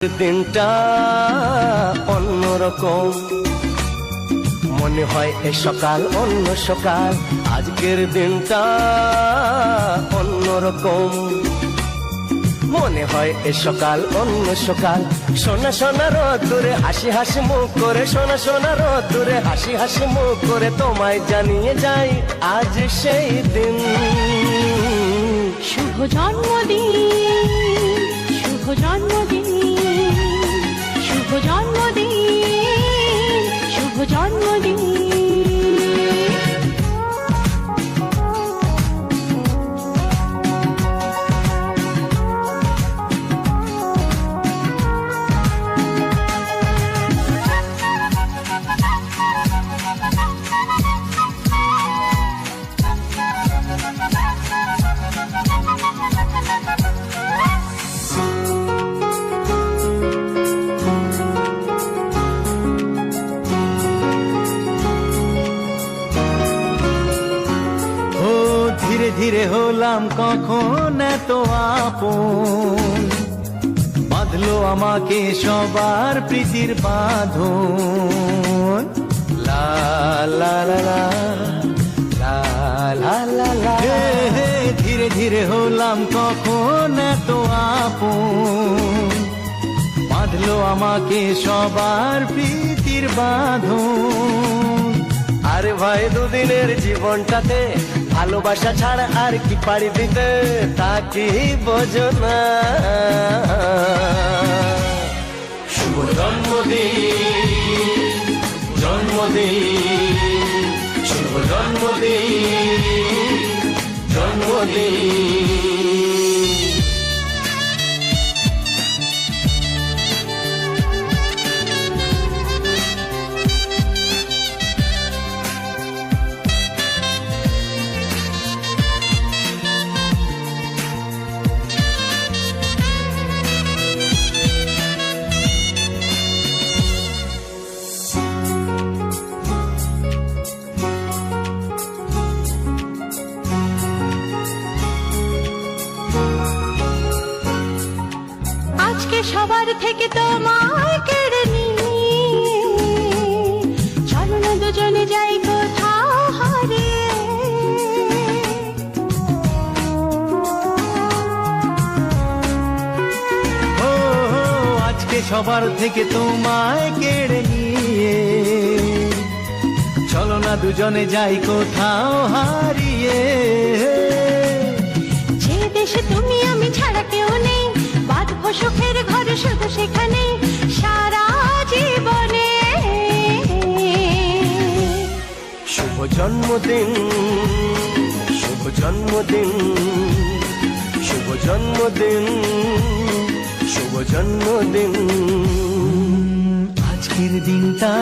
দিনটা অন্যরকম মনে হয় এ সকাল অন্য সকাল আজকের দিনটা অন্যরকম মনে হয় এ সকাল অন্য সকাল সোনা সোনা রোদ্দুরে হাসি হাসি মুখ করে সোনা সোনা রোদ্দুরে হাসি হাসি মুখ করে তোমায় জানিয়ে যাই আজ সেই দিন শুভ জন্মদিন শুভ জন্মদিন শুভ জন্মদিন শুভ জন্মদিন ধীরে ধীরে হলাম কখন এত আপন বাঁধলো আমাকে সবার প্রীতির বাঁধন লা লা লা লা লা লা লা লা ধীরে ধীরে হলাম কখন এত আপন বাঁধলো আমাকে সবার প্রীতির বাঁধন আরে ভাই দুদিনের জীবনটাতে ভালোবাসা ছাড়া আর কি পাড়ি দিতে তা কি বোঝো না শুভ জন্মদিন জন্মদিন শুভ জন্মদিন জন্মদিন সবার থেকে তোমায় কেড়ে নিয়ে চলো না দুজনে যাই কোথাও হারিয়ে আজকে সবার থেকে তোমায় কেড়ে নিয়ে চলো না দুজনে যাই কোথাও হারিয়ে যে দেশে তুমি আমি ছাড়া কেউ নেই বাঁধবো সুখের ঘরে শুধু সেখানে সারা জীবনে শুভ জন্মদিন শুভ জন্মদিন শুভ জন্মদিন শুভ জন্মদিন আজকের দিনটা